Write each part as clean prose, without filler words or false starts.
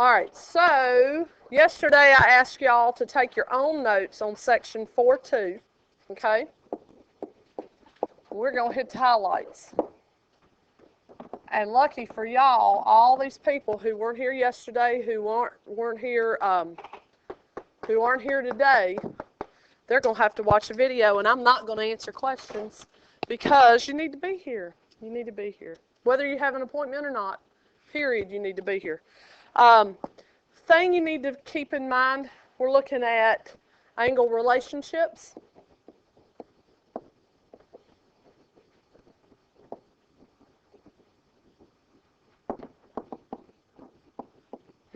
All right, so yesterday I asked y'all to take your own notes on section 4.2, okay? We're going to hit the highlights. And lucky for y'all, all these people who weren't here yesterday, who aren't here today, they're going to have to watch a video, and I'm not going to answer questions because you need to be here. You need to be here. Whether you have an appointment or not, period, you need to be here. Thing you need to keep in mind, we're looking at angle relationships.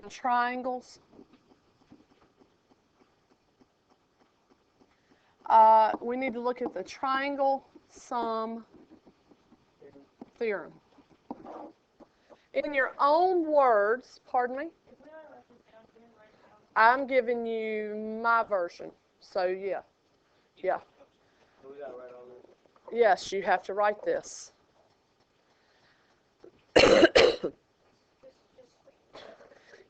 And triangles. We need to look at the triangle sum theorem. In your own words, pardon me? I'm giving you my version. So, yeah. Yes, you have to write this.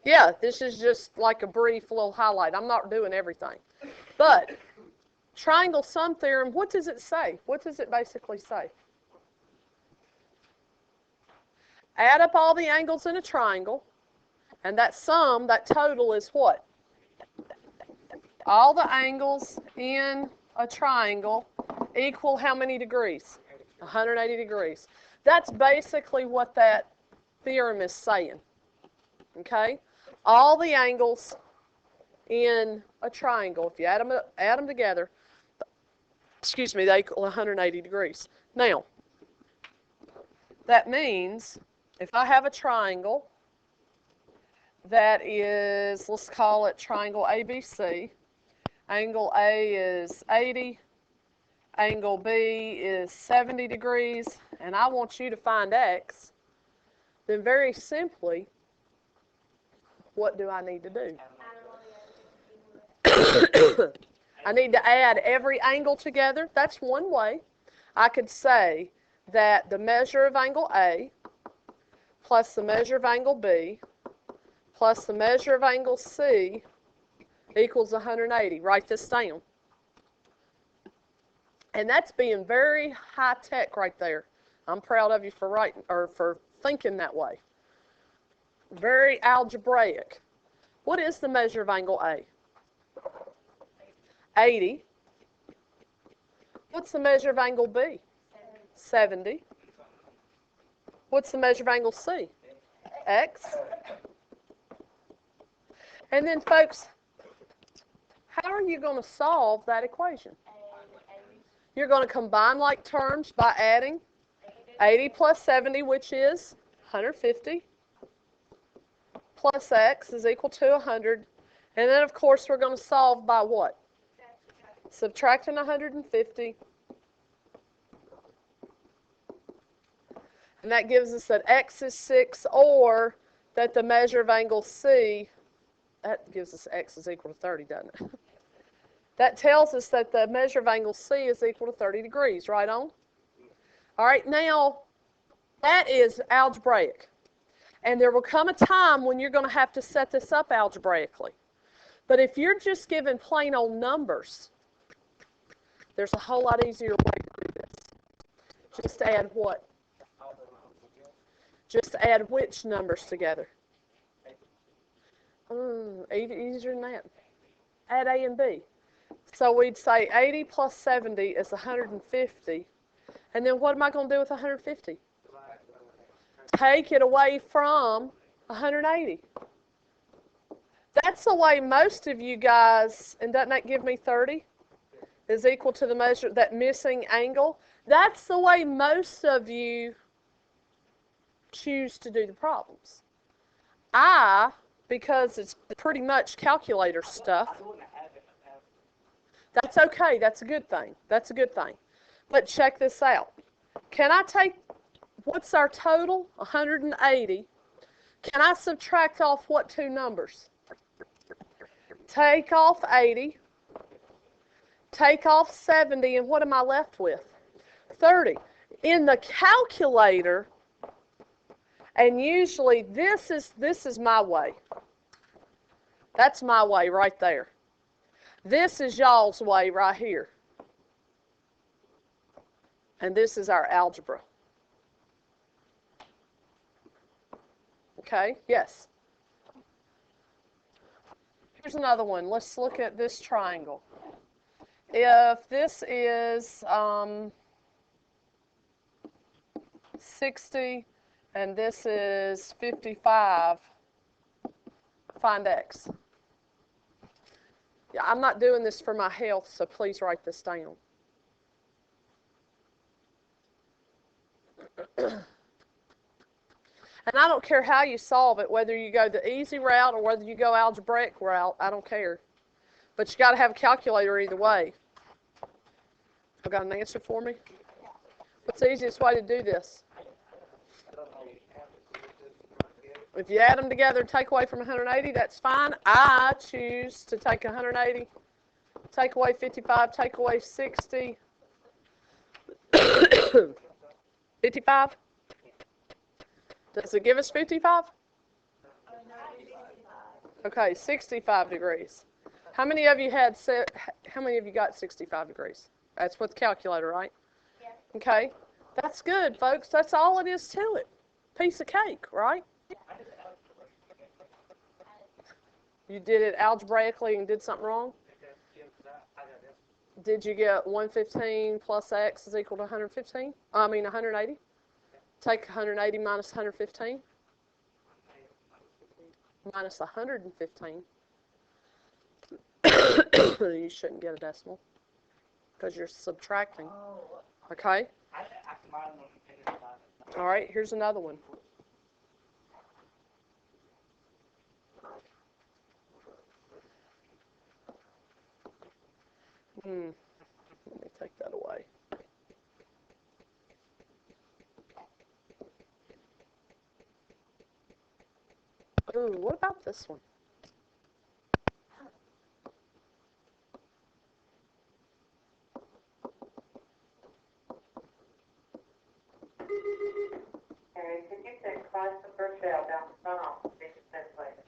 Yeah, this is just like a brief little highlight. I'm not doing everything. But triangle sum theorem, what does it say? What does it basically say? Add up all the angles in a triangle, and that sum, that total is what? All the angles in a triangle equal how many degrees? 180 degrees. That's basically what that theorem is saying. Okay? All the angles in a triangle, if you add them together, they equal 180 degrees. Now, that means if I have a triangle that is, let's call it triangle ABC, angle A is 80, angle B is 70 degrees, and I want you to find X, then very simply, what do I need to do? I need to add every angle together. That's one way. I could say that the measure of angle A plus the measure of angle B plus the measure of angle C equals 180. Write this down. And that's being very high tech right there. I'm proud of you for writing or for thinking that way. Very algebraic. What is the measure of angle A? 80. What's the measure of angle B? 70. What's the measure of angle C? X. And then, folks, how are you going to solve that equation? You're going to combine like terms by adding 80 plus 70, which is 150, plus X is equal to 100. And then, of course, we're going to solve by what? Subtracting 150. And that gives us that X is 6, or that the measure of angle C, that gives us X is equal to 30, doesn't it? That tells us that the measure of angle C is equal to 30 degrees, right on? All right, now, that is algebraic. And there will come a time when you're going to have to set this up algebraically. But if you're just given plain old numbers, there's a whole lot easier way to do this. Just add what? Just add which numbers together? Easier than that. Add A and B. So we'd say 80 plus 70 is 150. And then what am I going to do with 150? Take it away from 180. That's the way most of you guys, and doesn't that give me 30? Is equal to the measure, that missing angle. That's the way most of you choose to do the problems. Because it's pretty much calculator stuff. That's okay. That's a good thing. That's a good thing. But check this out. Can I take, what's our total? 180. Can I subtract off what two numbers? Take off 80. Take off 70, and what am I left with? 30. In the calculator, and usually this is my way. That's my way right there. This is y'all's way right here. And this is our algebra. Okay, yes. Here's another one. Let's look at this triangle. If this is 60 and this is 55, find x. Yeah, I'm not doing this for my health, so please write this down. And I don't care how you solve it, whether you go the easy route or whether you go algebraic route, I don't care. But you got to have a calculator either way. I've got an answer for me? What's the easiest way to do this? If you add them together and take away from 180, that's fine. I choose to take 180, take away 55, take away 60. 55? Does it give us 55? Okay, 65 degrees. How many of you got 65 degrees? That's with the calculator, right? Yeah. Okay, that's good, folks. That's all it is to it. Piece of cake, right? You did it algebraically and did something wrong? Did you get 115 plus x is equal to 115? I mean 180? Take 180 minus 115. Minus 115. You shouldn't get a decimal because you're subtracting. Okay? All right, here's another one. Let me take that away. Ooh, what about this one? Can you take class the first bell down the front office?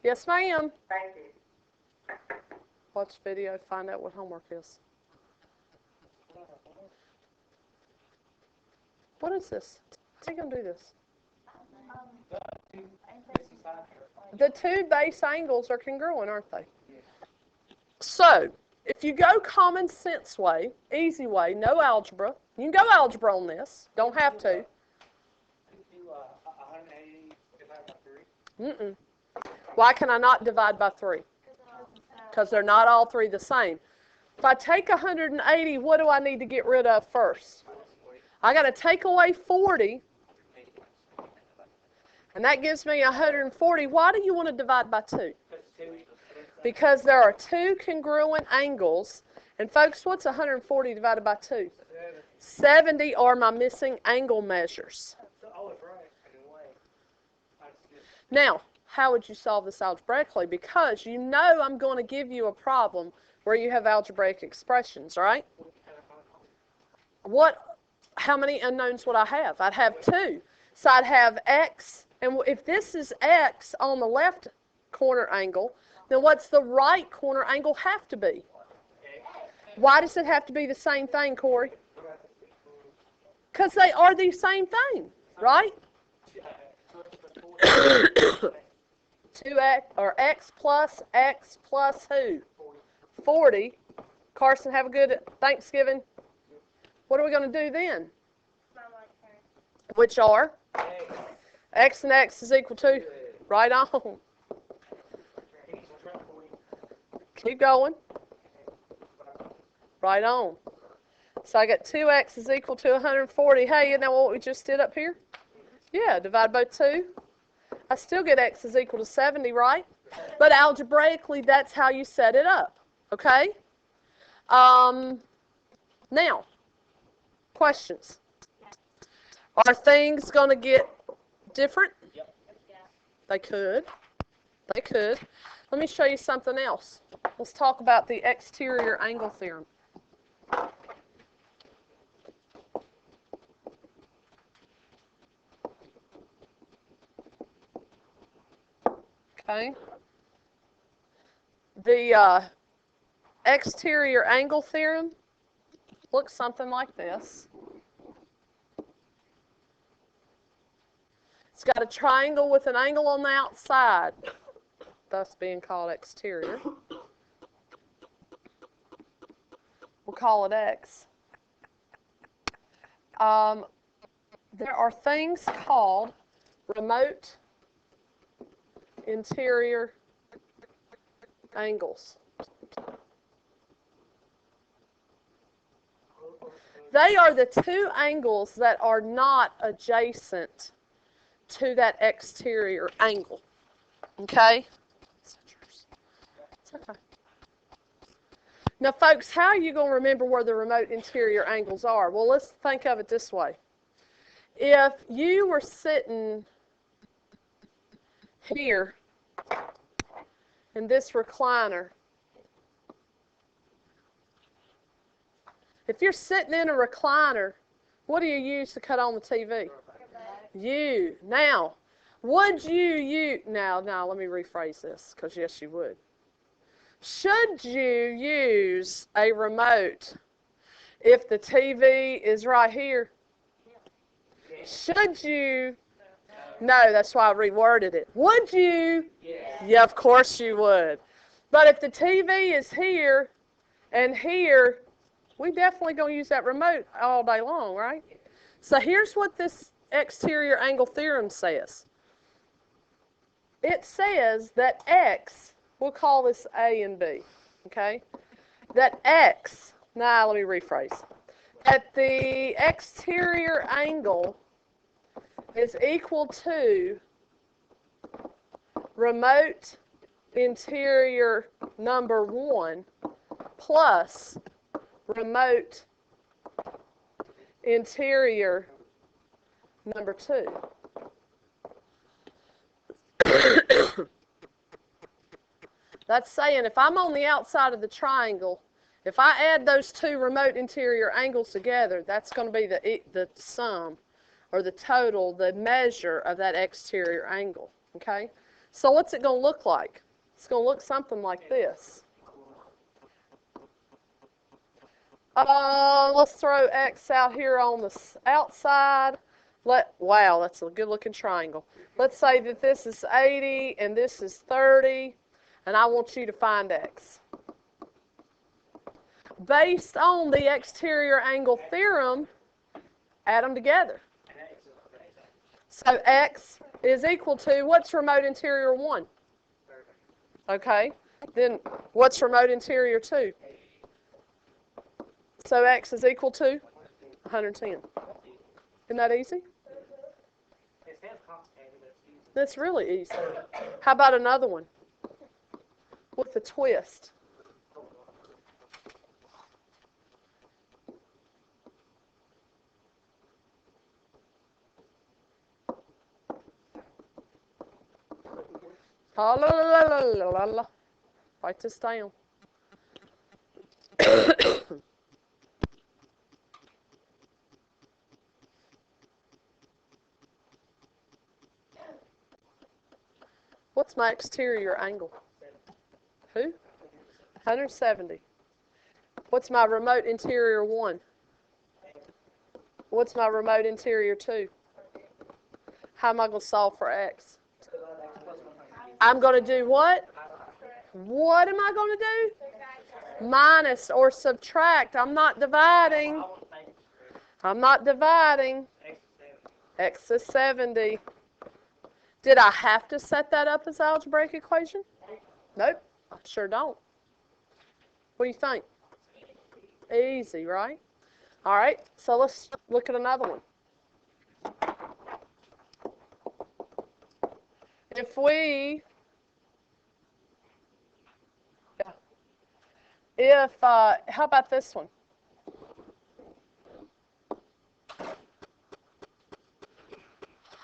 Yes, ma'am. Thank you. Watch video, find out what homework is. What is this? How's he going to do this? The two base angles are congruent, aren't they? So, if you go common sense way, easy way, no algebra, you can go algebra on this. Don't have to. Why can I not divide by 3? Because they're not all three the same. If I take 180, what do I need to get rid of first? I got to take away 40, and that gives me 140. Why do you want to divide by 2? Because there are two congruent angles. And folks, what's 140 divided by 2? 70 are my missing angle measures. Now, how would you solve this algebraically? Because you know I'm going to give you a problem where you have algebraic expressions, right? How many unknowns would I have? I'd have 2. So I'd have x, and if this is x on the left corner angle, then what's the right corner angle have to be? Why does it have to be the same thing, Corey? Because they are the same thing, right? 2x, or x plus who? 40. Carson, have a good Thanksgiving. What are we going to do then? Which are? X and x is equal to? Right on. Keep going. Right on. So I got 2x is equal to 140. Hey, you know what we just did up here? Yeah, divide by 2. I still get x is equal to 70, right? But algebraically, that's how you set it up. Okay? Now, questions. Are things going to get different? Yep. They could. They could. Let me show you something else. Let's talk about the exterior angle theorem. Okay. The exterior angle theorem looks something like this. It's got a triangle with an angle on the outside, thus being called exterior. We'll call it X. There are things called remote interior angles. They are the two angles that are not adjacent to that exterior angle. Okay? It's okay. Now, folks, how are you going to remember where the remote interior angles are? Well, let's think of it this way. If you were sitting here in this recliner, if you're sitting in a recliner, what do you use to cut on the TV? You. Now, would you now let me rephrase this, because yes, you would. Should you use a remote if the TV is right here? Should you? No, that's why I reworded it. Would you? Yeah, of course you would. But if the TV is here and here, we definitely going to use that remote all day long, right? So here's what this exterior angle theorem says. It says that X, we'll call this A and B, okay? That X, now let me rephrase, that the exterior angle is equal to remote interior number 1 plus remote interior number 2. That's saying if I'm on the outside of the triangle, if I add those two remote interior angles together, that's going to be the sum or the total, the measure of that exterior angle. Okay? So what's it going to look like? It's going to look something like this. Let's throw X out here on the outside. Wow, that's a good looking triangle. Let's say that this is 80 and this is 30, and I want you to find X. Based on the exterior angle theorem, add them together. So X is equal to, what's remote interior 1? Okay. Then what's remote interior 2? So X is equal to 110. Isn't that easy? That's really easy. How about another one with a twist? La la la la la la la. Write this down. What's my exterior angle? Who? 170. What's my remote interior 1? What's my remote interior 2? How am I going to solve for X? I'm going to do what? What am I going to do? Minus or subtract. I'm not dividing. I'm not dividing. X is 70. Did I have to set that up as algebraic equation? Nope, I sure don't. What do you think? Easy, right? All right, so let's look at another one. How about this one?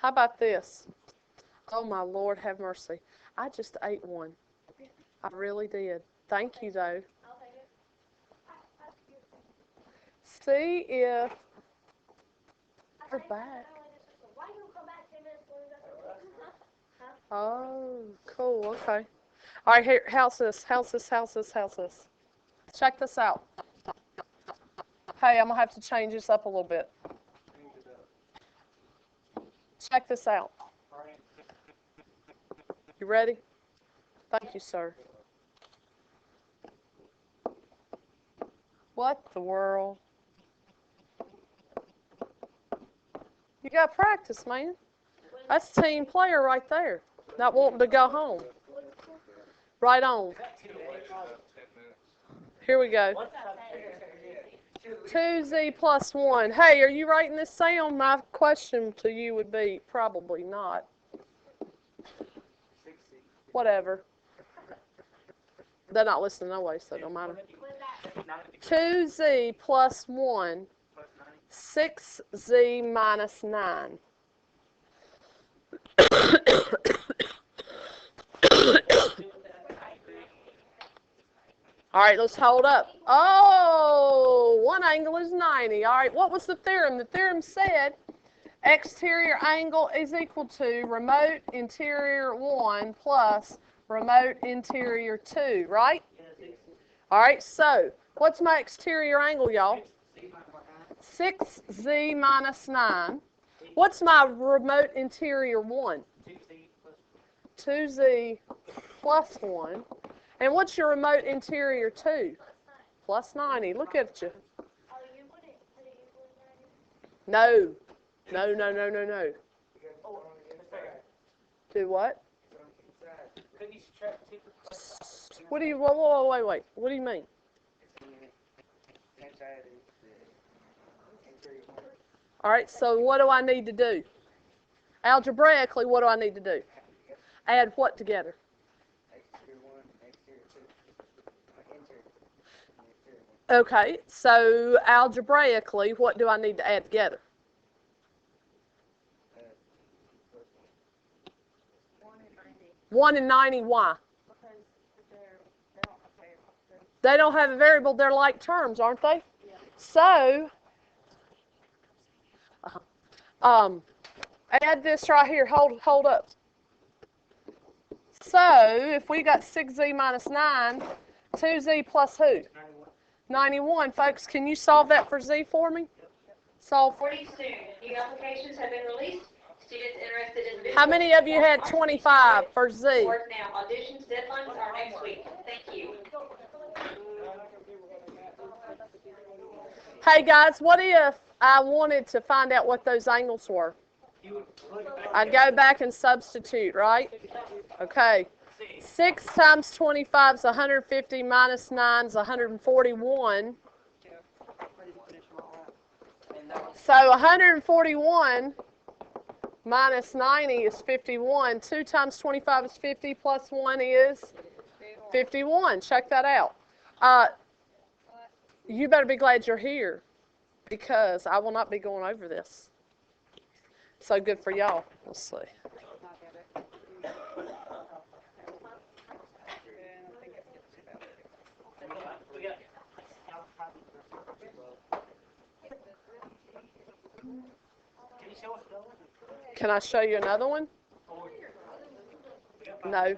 How about this? Oh, my Lord, have mercy. I just ate one. I really did. Thank you, though. See if we're back. Oh, cool. Okay. All right, here, how's this? Check this out. Hey, I'm going to have to change this up a little bit. Check this out. You ready? Thank you, sir. What the world? You got to practice, man. That's team player right there. Not wanting to go home. Right on. Here we go. 2z plus 1. Hey, are you writing this down? My question to you would be probably not. Whatever. They're not listening no way, so it don't matter. 2z plus 1, 6z minus 9. All right, let's hold up. Oh, one angle is 90. All right, what was the theorem? The theorem said exterior angle is equal to remote interior 1 plus remote interior 2, right? All right, so what's my exterior angle, y'all? 6z minus 9. What's my remote interior 1? 2z plus 1. And what's your remote interior 2? Plus 90. Look at you. No. No. Do what? What do you, wait. What do you mean? All right, so what do I need to do? Algebraically, what do I need to do? Add what together? Okay, so algebraically, what do I need to add together? 1 and 90, why? They don't have a variable, they're like terms, aren't they? Yeah. So, add this right here, hold up. So, if we got 6z minus 9, 2z plus who? 91. Folks, can you solve that for z for me? Solve. 40 students. New applications have been released. Students interested in How many of you had 25 for z? Work now. Auditions deadlines are next week. Thank you. Hey guys, what if I wanted to find out what those angles were? I'd go back and substitute, right? Okay. 6 times 25 is 150 minus 9 is 141. So 141 minus 90 is 51. 2 times 25 is 50 plus 1 is 51. Check that out. You better be glad you're here because I will not be going over this. So good for y'all. Let's see. Can I show you another one? No.